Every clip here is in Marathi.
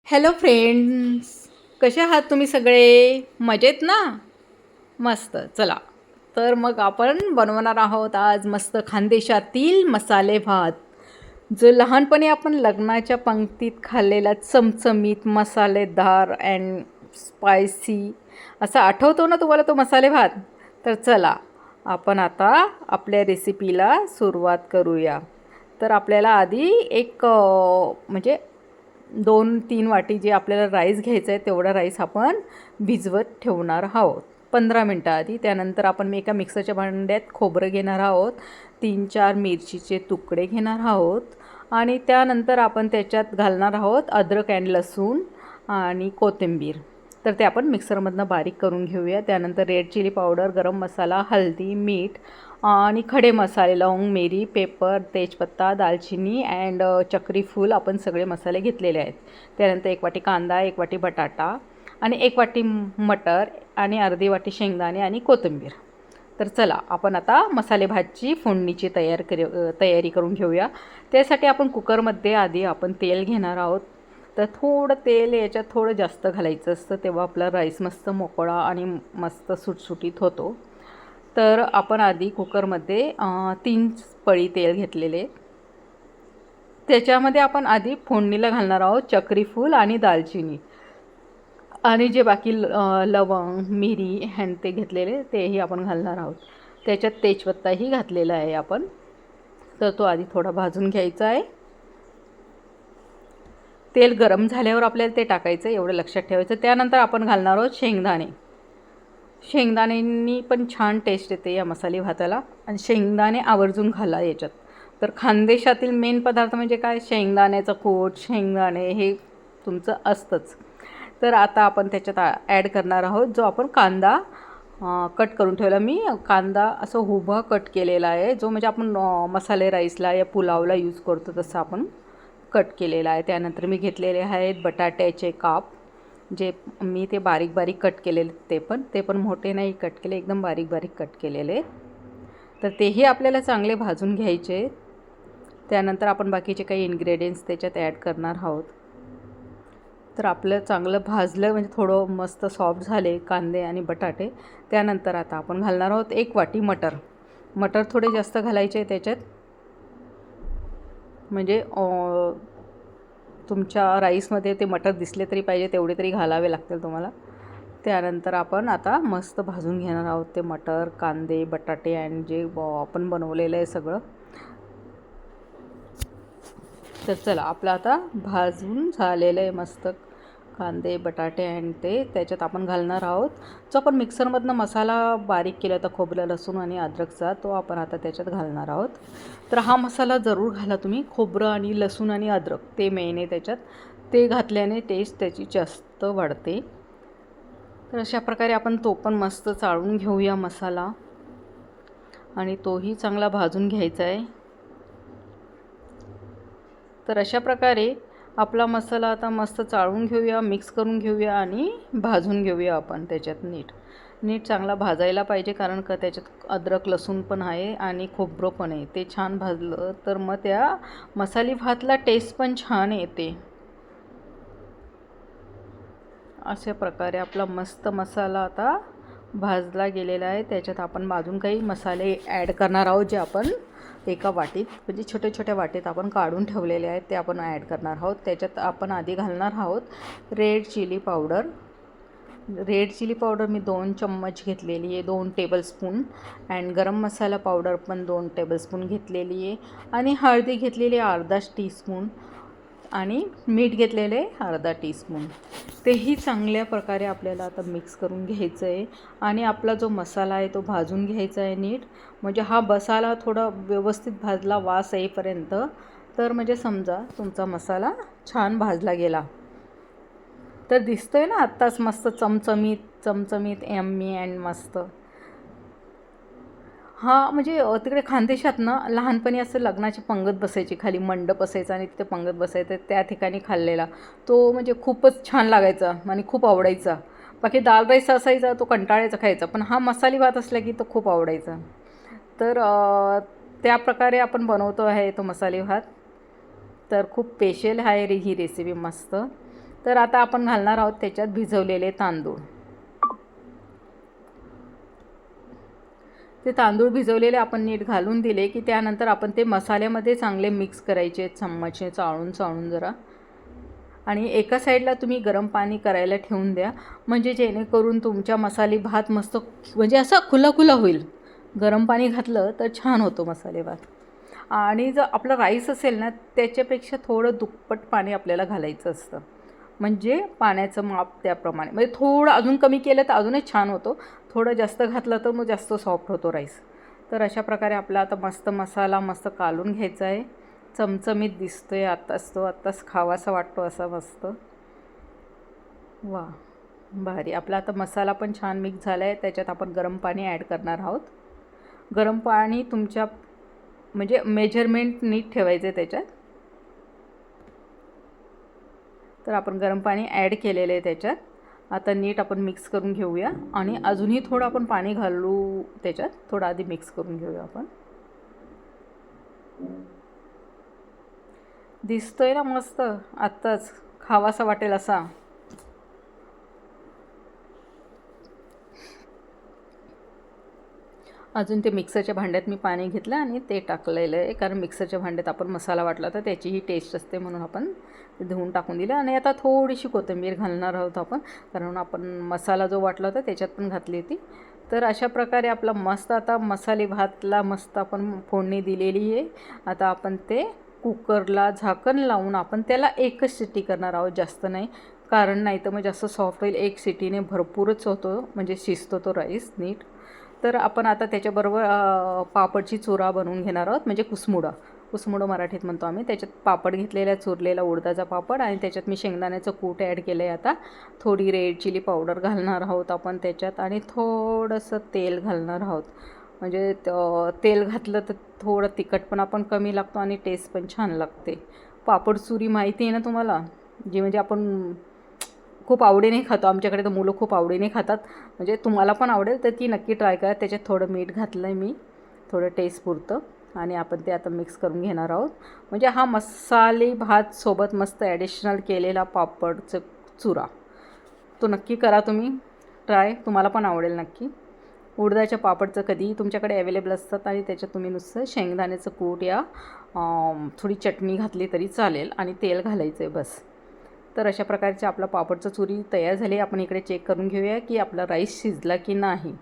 हॅलो फ्रेंड्स, कसे आहात तुम्ही सगळे? मजेत ना? मस्त. चला, तर मग आपण बनवणार आहोत आज मस्त खानदेशातील मसाले भात, जो लहानपणी आपण लग्नाच्या पंक्तीत खाल्लेला चमचमीत मसालेदार अँड स्पायसी असा आठवतो ना तुम्हाला तो मसाले भात? तर चला, आपण आता आपल्या रेसिपीला सुरुवात करूया. तर आपल्याला आधी एक म्हणजे 2-3 वाटी जे आपल्याला राईस घ्यायचं आहे तेवढा राईस आपण भिजवत ठेवणार आहोत 15 मिनटं आधी. त्यानंतर आपण मी एका मिक्सरच्या भांड्यात खोबरं घेणार आहोत, 3-4 मिरचीचे तुकडे घेणार आहोत आणि त्यानंतर आपण त्याच्यात घालणार आहोत अद्रक अँड लसूण आणि कोथिंबीर. तर ते आपण मिक्सरमधनं बारीक करून घेऊया. त्यानंतर रेड चिली पावडर, गरम मसाला, हळदी, मीठ आणि खडे मसाले, लवंग, मिरी, पेपर, तेजपत्ता, दालचिनी अँड चक्री फूल आपण सगळे मसाले घेतलेले आहेत. त्यानंतर 1 वाटी कांदा, 1 वाटी बटाटा आणि 1 वाटी मटर आणि अर्धी वाटी शेंगदाणे आणि कोथिंबीर. तर चला, आपण आता मसाले भातची फोडणीची तयारी करून घेऊया. त्यासाठी आपण कुकरमध्ये आधी आपण तेल घेणार आहोत. तर थोडं तेल याच्यात थोडं जास्त घालायचं असतं, तेव्हा आपला राईस मस्त मोकळा आणि मस्त सुटसुटीत होतो. तर आपण आधी कुकरमध्ये 3 पळी तेल घेतलेले. त्याच्यामध्ये आपण आधी फोडणीला घालणार आहोत चक्री फूल आणि दालचिनी आणि जे बाकी लवंग, मिरी हँड ते घेतलेले तेही आपण घालणार आहोत. त्याच्यात तेजपत्ताही घातलेला आहे आपण. तर तो आधी थोडा भाजून घ्यायचा आहे. तेल गरम झाल्यावर आपल्याला ते टाकायचं, एवढं लक्षात ठेवायचं. त्यानंतर आपण घालणार आहोत शेंगदाणे. शेंगदाण्यांनी पण छान टेस्ट येते या मसाले भाताला आणि शेंगदाणे आवर्जून घाला याच्यात. तर खानदेशातील मेन पदार्थ म्हणजे काय? शेंगदाण्याचं कूट, शेंगदाणे हे तुमचं असतंच. तर आता आपण त्याच्यात ॲड करणार आहोत जो आपण कांदा कट करून ठेवला. मी कांदा असं उभा कट केलेला आहे, जो म्हणजे आपण मसाले राईसला या पुलावला यूज करतो तसं आपण कट केलेला आहे. त्यानंतर मी घेतलेले आहेत बटाट्याचे काप, जे मी ते बारीक बारीक कट केलेले, ते पण मोठे नाही कट केले, एकदम बारीक बारीक कट केलेले. तर तेही आपल्याला चांगले भाजून घ्यायचे. त्यानंतर आपण बाकीचे काही इन्ग्रेडियंट्स त्याच्यात ॲड करणार आहोत. तर आपलं चांगलं भाजलं म्हणजे थोडं मस्त सॉफ्ट झाले कांदे आणि बटाटे. त्यानंतर आता आपण घालणार आहोत 1 वाटी मटर. मटर थोडे जास्त घालायचे त्याच्यात, म्हणजे तुमच्या राईसमध्ये ते मटर दिसले तरी पाहिजे तेवढे तरी घालावे लागतील तुम्हाला. त्यानंतर आपण आता मस्त भाजून घेणार आहोत ते मटर, कांदे, बटाटे आणि जे आपण बनवलेलं आहे सगळं. तर चला, आपलं आता भाजून झालेलं आहे मस्त कांदे, बटाटे आणि ते त्याच्यात आपण घालणार आहोत. जो आपण मिक्सरमधनं मसाला बारीक केला होता खोबरं, लसूण आणि अद्रकचा, तो आपण आता त्याच्यात घालणार आहोत. तर हा मसाला जरूर घाला तुम्ही. खोबरं आणि लसूण आणि अद्रक ते मेन आहे त्याच्यात. ते घातल्याने टेस्ट त्याची जास्त वाढते. तर अशा प्रकारे आपण तो पण मस्त चाळून घेऊया मसाला आणि तोही चांगला भाजून घ्यायचा आहे. तर अशा प्रकारे आपला मसाला आता मस्त चाळून घेऊया, मिक्स करून घेऊया आणि भाजून घेऊया आपण त्याच्यात नीट चांगला भाजायला पाहिजे, कारण का त्याच्यात अद्रक लसूण पण आहे आणि खोबरं पण आहे. ते छान भाजलं तर मग त्या मसाले भातला टेस्ट पण छान येते. अशा प्रकारे आपला मस्त मसाला आता भाजला गेलेला आहे. त्याच्यात आपण अजून काही मसाले ॲड करणार आहोत, जे आपण एका वाटीत म्हणजे छोट्या छोट्या वाटीत आपण काढून ठेवलेले आहेत, ते आपण ॲड करणार आहोत. त्याच्यात आपण आधी घालणार आहोत red chilli powder. Red chilli powder मी 2 चम्मच घेतलेली आहे, 2 टेबलस्पून. अँड गरम मसाला पावडर पण 2 टेबलस्पून घेतलेली आहे आणि हळदी घेतलेली अर्धा टीस्पून आणि मीठ घेतलेले अर्धा टीस्पून. तेही चांगल्या प्रकारे आपल्याला आता मिक्स करून घ्यायचं आहे आणि आपला जो मसाला आहे तो भाजून घ्यायचा आहे नीट. म्हणजे हा मसाला थोडा व्यवस्थित भाजला वास येईपर्यंत, तर म्हणजे समजा तुमचा मसाला छान भाजला गेला. तर दिसतोय ना आत्ताच मस्त चमचमीत चमचमीत यम्मी अँड मस्त. हां, म्हणजे तिकडे खानदेशात ना लहानपणी असं लग्नाची पंगत बसायची, खाली मंडप असायचा आणि तिथे पंगत बसायचं, त्या ठिकाणी खाल्लेला तो म्हणजे खूपच छान लागायचा आणि खूप आवडायचा. बाकी दाल राईस असायचा तो कंटाळायचा खायचा, पण हा मसाली भात असला की तो खूप आवडायचा. तर त्या प्रकारे आपण बनवतो आहे तो मसाले भात. तर खूप स्पेशल आहे ही रेसिपी मस्त. तर आता आपण घालणार आहोत त्याच्यात भिजवलेले तांदूळ. ते तांदूळ भिजवलेले आपण नीट घालून दिले की त्यानंतर आपण ते मसाल्यामध्ये चांगले मिक्स करायचे चम्मचने चाळून जरा. आणि एका साईडला तुम्ही गरम पाणी करायला ठेवून द्या, म्हणजे जेणेकरून तुमच्या मसाले भात मस्त म्हणजे असा खुला होईल. गरम पाणी घातलं तर छान होतो मसाले भात. आणि जर आपला राईस असेल ना त्याच्यापेक्षा थोडं दुप्पट पाणी आपल्याला घालायचं असतं, म्हणजे पाण्याचं माप त्याप्रमाणे. म्हणजे थोडं अजून कमी केलं तर अजूनच छान होतो, थोडं जास्त घातलं तर मग जास्त सॉफ्ट होतो राईस. तर अशा प्रकारे आपला आता मस्त मसाला मस्त कालून घ्यायचा आहे. चमचमीत दिसतोय आत्ताच खावासा वाटतो असा मस्त. वा भारी. आपला आता मसाला पण छान मिक्स झाला आहे. त्याच्यात आपण गरम पाणी ॲड करणार आहोत. गरम पाणी तुमच्या म्हणजे मेजरमेंट नीट ठेवायचं आहे त्याच्यात. तर आपण गरम पाणी ॲड केलेलं आहे त्याच्यात. आता नीट आपण मिक्स करून घेऊया आणि अजूनही थोडं आपण पाणी घालू त्याच्यात. थोडं आधी मिक्स करून घेऊया आपण. दिसतोय ना मस्त, आत्ताच खावासा वाटेल असा. अजून ते मिक्सरच्या भांड्यात मी पाणी घेतलं आणि ते टाकलेलं आहे, कारण मिक्सरच्या भांड्यात आपण मसाला वाटला तर त्याचीही टेस्ट असते म्हणून आपण धुवून टाकून दिलं. आणि आता थोडीशी कोथिंबीर घालणार आहोत आपण, कारण आपण मसाला जो वाटला होता त्याच्यात पण घातली होती. तर अशा प्रकारे आपला मस्त आता मसाले भातला मस्त आपण फोडणी दिलेली आहे. आता आपण ते कुकरला झाकण लावून आपण त्याला एकच शिट्टी करणार आहोत, जास्त नाही, कारण नाही तर मग जास्त सॉफ्ट होईल. एक शिट्टीने भरपूरच होतो, म्हणजे शिजतो तो राईस नीट. तर आपण आता त्याच्याबरोबर पापडची चुरा बनवून घेणार आहोत, म्हणजे कुसमुडं मराठीत म्हणतो आम्ही. त्याच्यात पापड घेतलेला चुरलेला उडदाचा पापड, आणि त्याच्यात मी शेंगदाण्याचं कूट ॲड केलं आहे. आता थोडी रेड चिली पावडर घालणार आहोत आपण त्याच्यात, आणि थोडंसं तेल घालणार आहोत. म्हणजे तेल घातलं तर थोडं तिखटपणा पण कमी लागतो आणि टेस्ट पण छान लागते. पापड चुरी माहिती आहे ना तुम्हाला, जी म्हणजे आपण खूप आवडीने खातो. आमच्याकडे तर मुलं खूप आवडीने खातात, म्हणजे तुम्हाला पण आवडेल तर ती नक्की ट्राय करा. त्याच्यात थोडं मीठ घातलं आहे मी, थोडं टेस्टपुरतं, आणि आपण ते आता मिक्स करून घेणार आहोत. म्हणजे हा मसाले भात सोबत मस्त ॲडिशनल केलेला पापडचं चुरा, तो नक्की करा तुम्ही ट्राय, तुम्हाला पण आवडेल नक्की. उडदाच्या पापडचं कधीही तुमच्याकडे अवेलेबल असतात, आणि त्याच्यात तुम्ही नुसतं शेंगदाण्याचं कूट या थोडी चटणी घातली तरी चालेल, आणि तेल घालायचं आहे बस. तर अशा प्रकारचे आपला पापडचं चुरी तयार झाली. आपण इकडे चेक करून घेऊया की आपला राईस शिजला की नाही.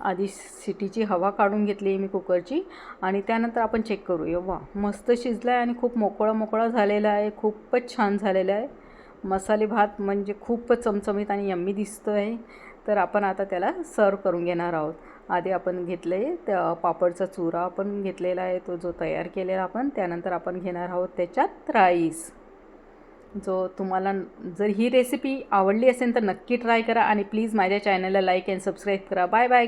आधी शिटीची हवा काढून घेतली मी कुकरची, आणि त्यानंतर आपण चेक करूया. वा मस्त शिजला आहे आणि खूप मोकळा झालेला आहे, खूपच छान झालेला आहे. मसाले भात म्हणजे खूपच चमचमीत आणि यम्मी दिसतो आहे. तर आपण आता त्याला सर्व करून घेणार आहोत. आधी आपण घेतलं आहे त्या पापडचा चुरा आपण घेतलेला आहे, तो जो तयार केलेला आपण. त्यानंतर आपण घेणार आहोत त्याच्यात राईस. जो तुम्हाला जर ही रेसिपी आवडली असेल तर नक्की ट्राय करा, आणि प्लीज माझ्या चॅनलला लाईक अँड सबस्क्राईब करा. Bye bye.